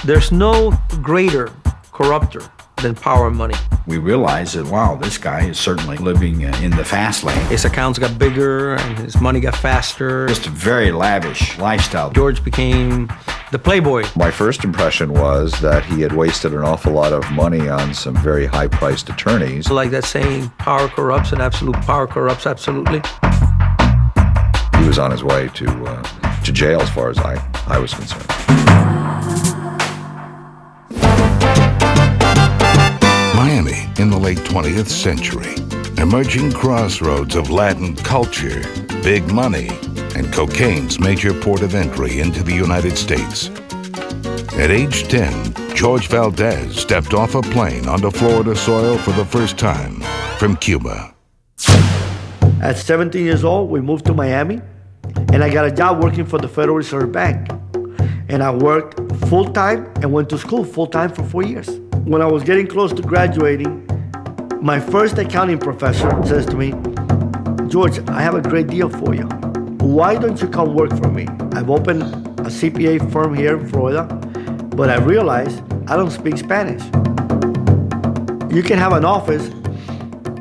There's no greater corrupter than power and money. We realized that, wow, this guy is certainly living in the fast lane. His accounts got bigger and his money got faster. Just a very lavish lifestyle. George became the playboy. My first impression was that he had wasted an awful lot of money on some very high-priced attorneys. Like that saying, power corrupts and absolute power corrupts absolutely. He was on his way to jail as far as I was concerned. Miami in the late 20th century, emerging crossroads of Latin culture, big money, and cocaine's major port of entry into the United States. At age 10, George Valdez stepped off a plane onto Florida soil for the first time from Cuba. At 17 years old, we moved to Miami, and I got a job working for the Federal Reserve Bank. And I worked full-time and went to school full-time for 4 years. When I was getting close to graduating, my first accounting professor says to me, George, I have a great deal for you. Why don't you come work for me? I've opened a CPA firm here in Florida, but I realized I don't speak Spanish. You can have an office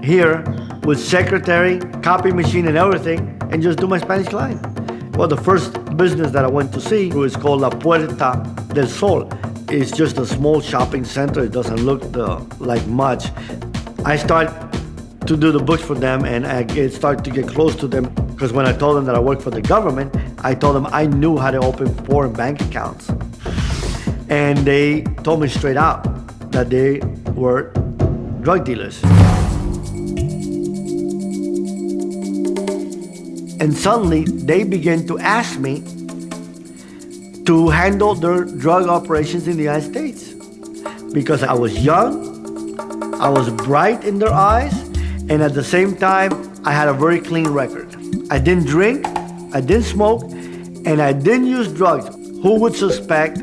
here with secretary, copy machine, and everything, and just do my Spanish client. Well, the first business that I went to see was called La Puerta del Sol. It's just a small shopping center. It doesn't look like much. I start to do the books for them, and I start to get close to them, because when I told them that I work for the government, I told them I knew how to open foreign bank accounts. And they told me straight out that they were drug dealers. And suddenly, they began to ask me to handle their drug operations in the United States. Because I was young, I was bright in their eyes, and at the same time, I had a very clean record. I didn't drink, I didn't smoke, and I didn't use drugs. Who would suspect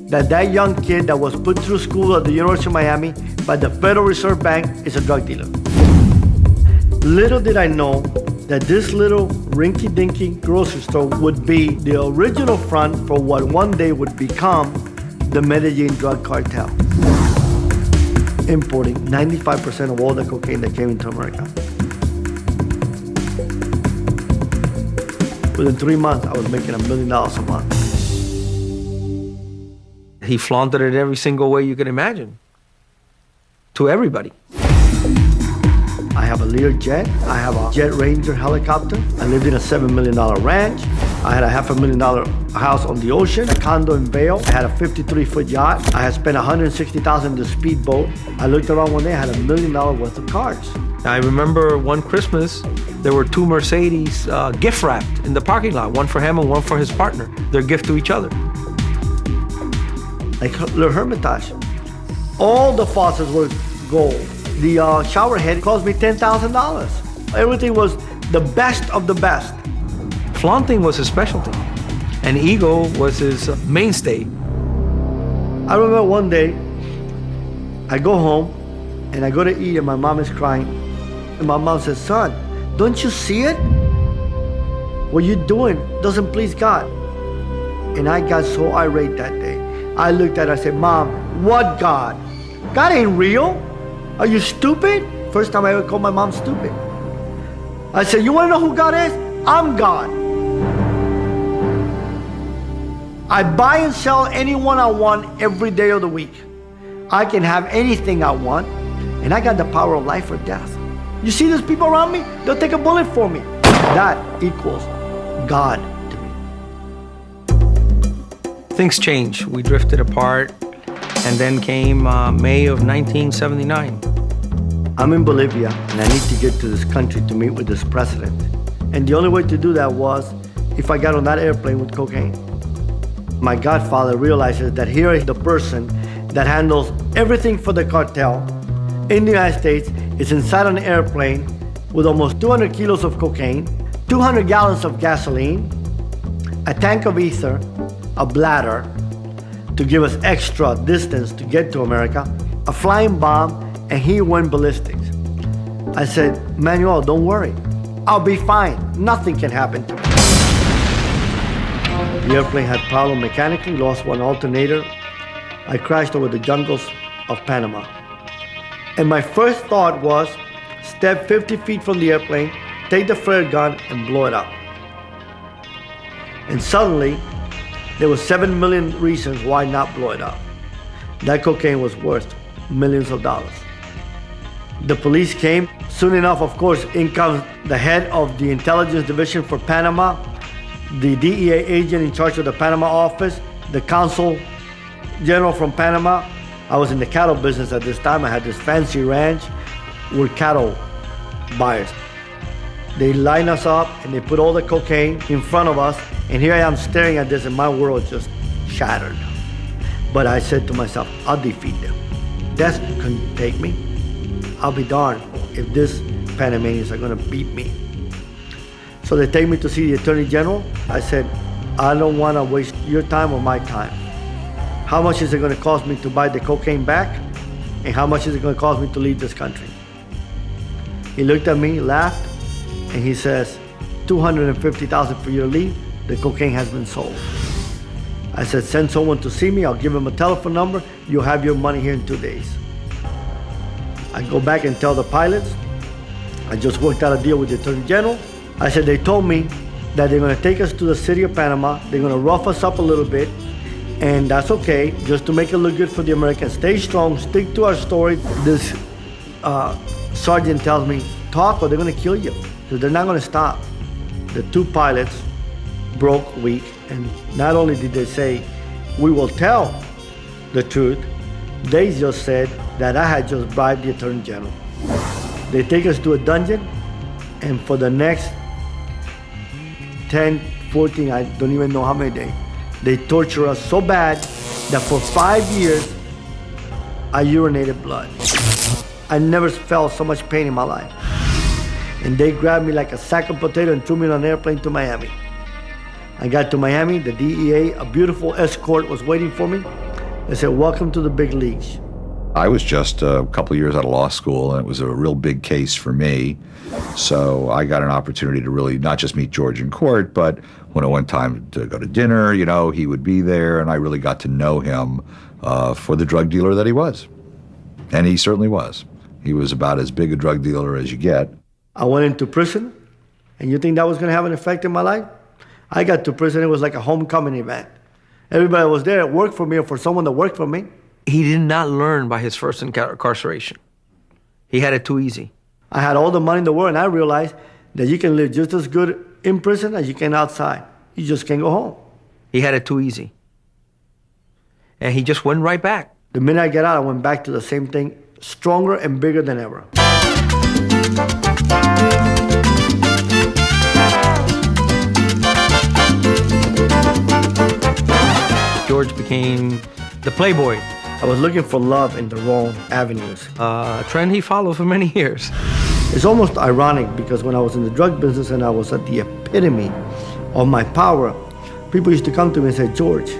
that that young kid that was put through school at the University of Miami by the Federal Reserve Bank is a drug dealer? Little did I know that this little rinky-dinky grocery store would be the original front for what one day would become the Medellin drug cartel, importing 95% of all the cocaine that came into America. Within 3 months, I was making $1 million a month. He flaunted it every single way you could imagine, to everybody. I have a Lear jet. I have a Jet Ranger helicopter. I lived in a $7 million ranch. I had a $500,000 house on the ocean, a condo in Vail. I had a 53-foot yacht. I had spent $160,000 in the speedboat. I looked around one day, I had $1 million worth of cars. I remember one Christmas, there were 2 Mercedes gift wrapped in the parking lot, one for him and one for his partner, their gift to each other. Like Le Hermitage. All the faucets were gold. The shower head cost me $10,000. Everything was the best of the best. Flaunting was his specialty, and ego was his mainstay. I remember one day, I go home, and I go to eat, and my mom is crying. And my mom says, son, don't you see it? What you're doing doesn't please God. And I got so irate that day. I looked at her, I said, Mom, what God? God ain't real. Are you stupid? First time I ever called my mom stupid. I said, you wanna know who God is? I'm God. I buy and sell anyone I want every day of the week. I can have anything I want, and I got the power of life or death. You see these people around me? They'll take a bullet for me. That equals God to me. Things changed. We drifted apart, and then came May of 1979. I'm in Bolivia, and I need to get to this country to meet with this president. And the only way to do that was if I got on that airplane with cocaine. My godfather realizes that here is the person that handles everything for the cartel in the United States is inside an airplane with almost 200 kilos of cocaine, 200 gallons of gasoline, a tank of ether, a bladder to give us extra distance to get to America, a flying bomb, and he went ballistics. I said, Manuel, don't worry. I'll be fine. Nothing can happen to me. The airplane had problem mechanically, lost one alternator, I crashed over the jungles of Panama. And my first thought was, step 50 feet from the airplane, take the flare gun and blow it up. And suddenly, there were 7 million reasons why not blow it up. That cocaine was worth millions of dollars. The police came. Soon enough, of course, in comes the head of the intelligence division for Panama, the DEA agent in charge of the Panama office, the consul general from Panama. I was in the cattle business at this time. I had this fancy ranch with cattle buyers. They line us up and they put all the cocaine in front of us. And here I am staring at this and my world just shattered. But I said to myself, I'll defeat them. Death couldn't take me. I'll be darned if these Panamanians are gonna beat me. So they take me to see the Attorney General. I said, I don't wanna waste your time or my time. How much is it gonna cost me to buy the cocaine back? And how much is it gonna cost me to leave this country? He looked at me, laughed, and he says, $250,000 for your leave. The cocaine has been sold. I said, send someone to see me. I'll give him a telephone number. You'll have your money here in 2 days. I go back and tell the pilots, I just worked out a deal with the Attorney General. I said, they told me that they're gonna take us to the city of Panama. They're gonna rough us up a little bit, and that's okay, just to make it look good for the Americans. Stay strong, stick to our story. This sergeant tells me, talk or they're gonna kill you, because they're not gonna stop. The 2 pilots broke weak, and not only did they say, we will tell the truth, they just said that I had just bribed the Attorney General. They take us to a dungeon, and for the next 10, 14, I don't even know how many days, they torture us so bad that for 5 years, I urinated blood. I never felt so much pain in my life. And they grabbed me like a sack of potato and threw me on an airplane to Miami. I got to Miami, the DEA, a beautiful escort was waiting for me. They said, welcome to the big leagues. I was just a couple of years out of law school, and it was a real big case for me. So I got an opportunity to really not just meet George in court, but when it went time to go to dinner, you know, he would be there, and I really got to know him for the drug dealer that he was. And he certainly was. He was about as big a drug dealer as you get. I went into prison, and you think that was going to have an effect in my life? I got to prison, it was like a homecoming event. Everybody was there, worked for me, or for someone that worked for me. He did not learn by his first incarceration. He had it too easy. I had all the money in the world, and I realized that you can live just as good in prison as you can outside. You just can't go home. He had it too easy. And he just went right back. The minute I got out, I went back to the same thing, stronger and bigger than ever. George became the playboy, I was looking for love in the wrong avenues. a trend he followed for many years. It's almost ironic because when I was in the drug business and I was at the epitome of my power, people used to come to me and say, George,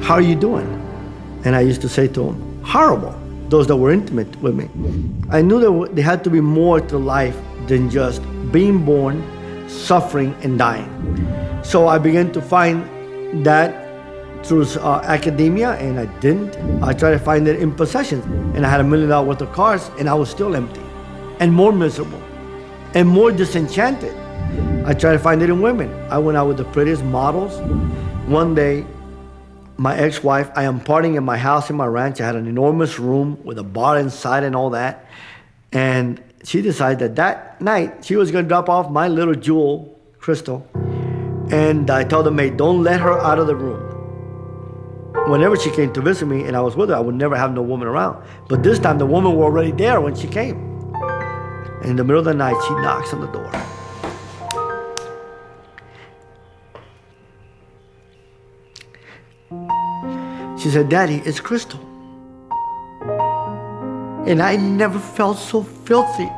how are you doing? And I used to say to them, horrible, those that were intimate with me. I knew that there had to be more to life than just being born, suffering, and dying. So I began to find that through academia, and I didn't. I tried to find it in possessions, and I had $1 million worth of cars, and I was still empty, and more miserable, and more disenchanted. I tried to find it in women. I went out with the prettiest models. One day, my ex-wife, I am partying in my house in my ranch. I had an enormous room with a bar inside and all that, and she decided that night she was gonna drop off my little jewel, Crystal, and I told the maid, don't let her out of the room. Whenever she came to visit me and I was with her, I would never have no woman around. But this time, the woman were already there when she came. And in the middle of the night, she knocks on the door. She said, Daddy, it's Crystal. And I never felt so filthy.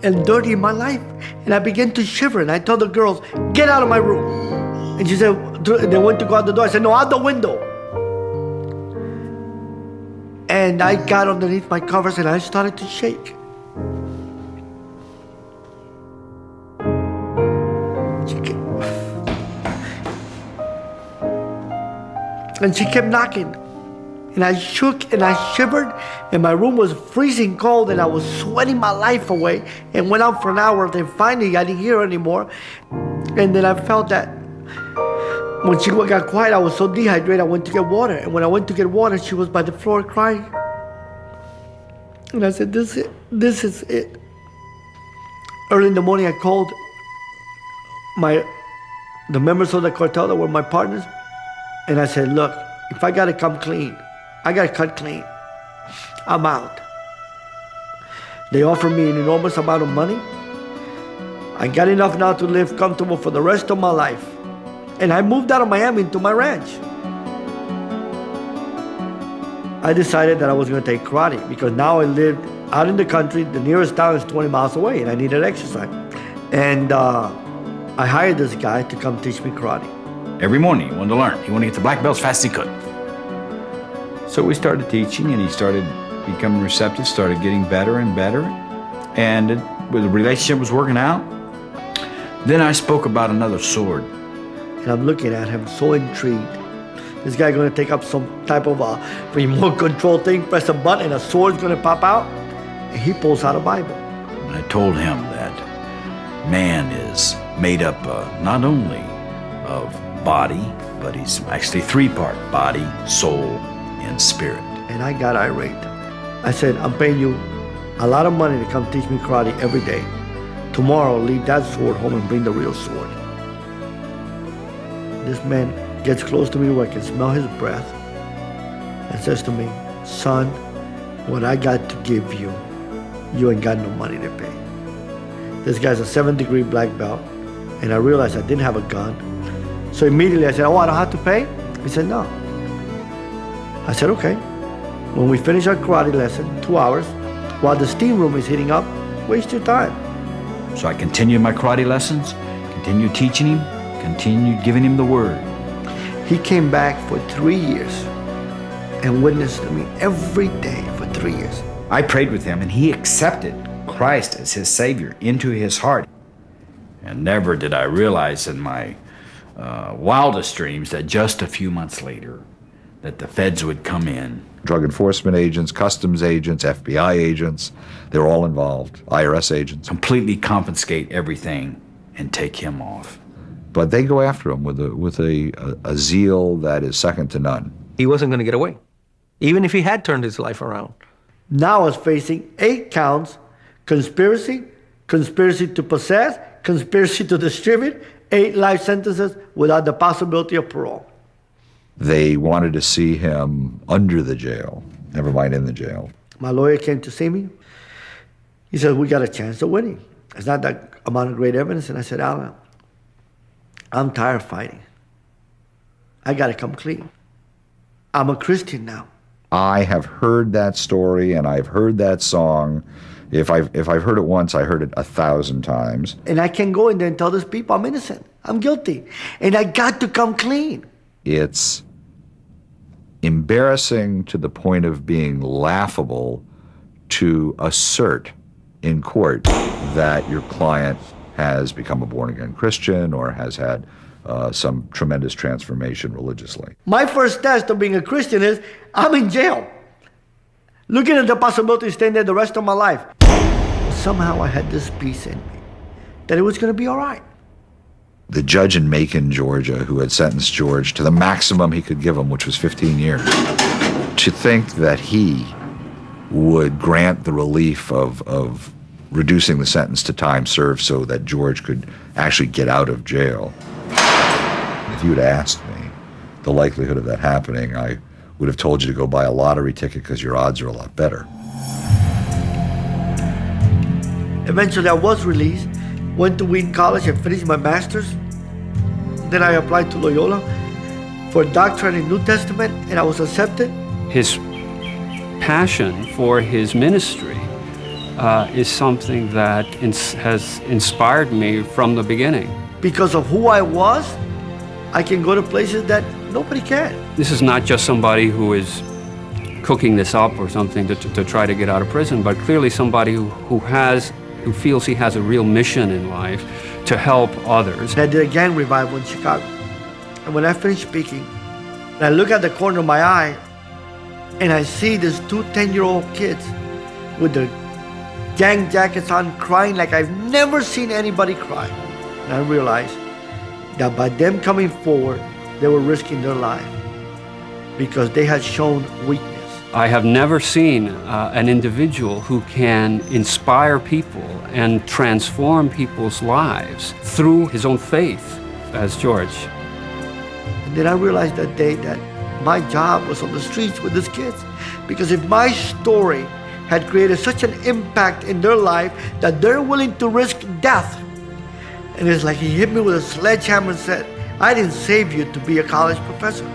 And dirty in my life. And I began to shiver, and I told the girls, get out of my room. And she said, they went to go out the door. I said, no, out the window. And I got underneath my covers and I started to shake. And she kept knocking. And I shook and I shivered, and my room was freezing cold, and I was sweating my life away, and went out for an hour. Then finally I didn't hear her anymore. And then I felt that when she got quiet, I was so dehydrated, I went to get water. And when I went to get water, she was by the floor crying. And I said, this is it. Early in the morning, I called the members of the cartel that were my partners, and I said, look, if I gotta come clean, I gotta cut clean, I'm out. They offered me an enormous amount of money. I got enough now to live comfortable for the rest of my life. And I moved out of Miami into my ranch. I decided that I was gonna take karate because now I lived out in the country. The nearest town is 20 miles away, and I needed exercise. And I hired this guy to come teach me karate. Every morning he wanted to learn. He wanted to get the black belt as fast as he could. So we started teaching, and he started becoming receptive, started getting better and better. And the relationship was working out. Then I spoke about another sword. And I'm looking at him so intrigued. This guy gonna take up some type of a remote control thing, press a button, and a sword's gonna pop out. And he pulls out a Bible. And I told him that man is made up not only of body, but he's actually three-part: body, soul, and spirit. And I got irate. I said, I'm paying you a lot of money to come teach me karate every day. Tomorrow, leave that sword home and bring the real sword. This man gets close to me where I can smell his breath and says to me, son, what I got to give you, you ain't got no money to pay. This guy's a 7th-degree black belt, and I realized I didn't have a gun. So immediately I said, oh, I don't have to pay? He said, no. I said, okay. When we finish our karate lesson, 2 hours, while the steam room is heating up, waste your time. So I continued my karate lessons, continued teaching him, continued giving him the word. He came back for 3 years and witnessed to me every day for 3 years. I prayed with him, and he accepted Christ as his Savior into his heart. And never did I realize in my wildest dreams that just a few months later that the feds would come in. Drug enforcement agents, customs agents, FBI agents, they're all involved, IRS agents. Completely confiscate everything and take him off. But they go after him with a zeal that is second to none. He wasn't going to get away, even if he had turned his life around. Now I was facing 8 counts: conspiracy, conspiracy to possess, conspiracy to distribute, 8 life sentences without the possibility of parole. They wanted to see him under the jail, never mind in the jail. My lawyer came to see me. He said, we got a chance of winning. It's not that amount of great evidence. And I said, Alan, I'm tired of fighting. I got to come clean. I'm a Christian now. I have heard that story and I've heard that song. If I've heard it once, I heard it 1,000 times. And I can go in there and tell these people I'm innocent. I'm guilty. And I got to come clean. It's embarrassing to the point of being laughable to assert in court that your client has become a born-again Christian or has had some tremendous transformation religiously. My first test of being a Christian is I'm in jail, looking at the possibility of staying there the rest of my life. But somehow I had this peace in me that it was going to be all right. The judge in Macon, Georgia, who had sentenced George to the maximum he could give him, which was 15 years, to think that he would grant the relief of reducing the sentence to time served so that George could actually get out of jail. If you had asked me the likelihood of that happening, I would have told you to go buy a lottery ticket because your odds are a lot better. Eventually I was released, went to Wheaton College and finished my master's. Then I applied to Loyola for a doctorate in New Testament, and I was accepted. His passion for his ministry is something that has inspired me from the beginning. Because of who I was, I can go to places that nobody can. This is not just somebody who is cooking this up or something to try to get out of prison, but clearly somebody who feels he has a real mission in life to help others. And I did a gang revival in Chicago. And when I finished speaking, And I look at the corner of my eye and I see these two 10-year-old kids with their gang jackets on, crying like I've never seen anybody cry. And I realized that by them coming forward, they were risking their life because they had shown weakness. I have never seen an individual who can inspire people and transform people's lives through his own faith as George. And then I realized that day that my job was on the streets with these kids. Because if my story had created such an impact in their life that they're willing to risk death, and it's like he hit me with a sledgehammer and said, I didn't save you to be a college professor.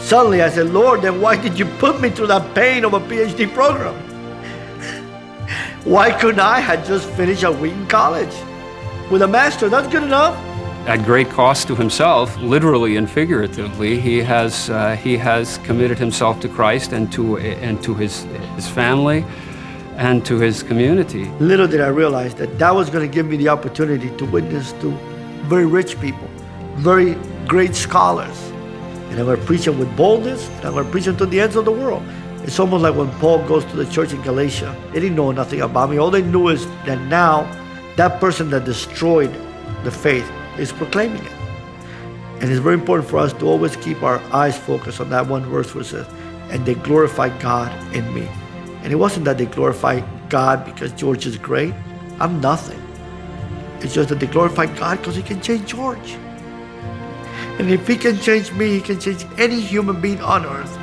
Suddenly I said, Lord, then why did you put me through that pain of a PhD program? Why couldn't I have just finished at Wheaton College with a master? That's good enough. At great cost to himself, literally and figuratively, he has committed himself to Christ and to his family and to his community. Little did I realize that that was going to give me the opportunity to witness to very rich people, very great scholars. And I'm going to preach them with boldness, and I'm going to preach them to the ends of the world. It's almost like when Paul goes to the church in Galatia. They didn't know nothing about me. All they knew is that now that person that destroyed the faith is proclaiming it. And it's very important for us to always keep our eyes focused on that one verse where it says, and they glorified God in me. And it wasn't that they glorified God because George is great. I'm nothing. It's just that they glorified God because he can change George. And if he can change me, he can change any human being on earth.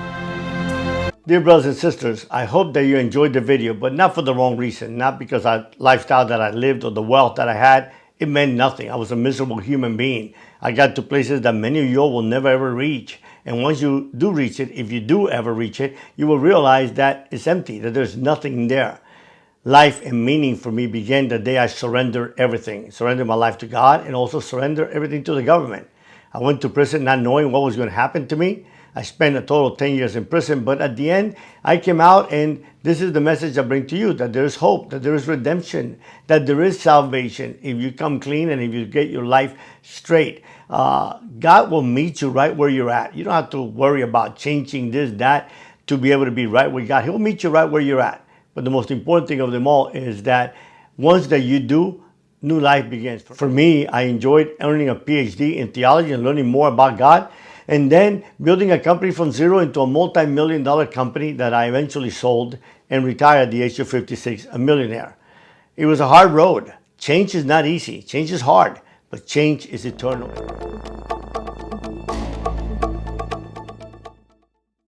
Dear brothers and sisters, I hope that you enjoyed the video, but not for the wrong reason. Not because the lifestyle that I lived or the wealth that I had. It meant nothing. I was a miserable human being. I got to places that many of you all will never ever reach. And once you do reach it, if you do ever reach it, you will realize that it's empty, that there's nothing there. Life and meaning for me began the day I surrendered everything. Surrendered my life to God and also surrendered everything to the government. I went to prison not knowing what was going to happen to me. I spent a total of 10 years in prison, but at the end, I came out, and this is the message I bring to you, that there is hope, that there is redemption, that there is salvation if you come clean and if you get your life straight. God will meet you right where you're at. You don't have to worry about changing this, that, to be able to be right with God. He'll meet you right where you're at. But the most important thing of them all is that once that you do, new life begins. For me, I enjoyed earning a PhD in theology and learning more about God, and then building a company from zero into a multi-million-dollar company that I eventually sold and retired at the age of 56, a millionaire. It was a hard road. Change is not easy. Change is hard, but change is eternal.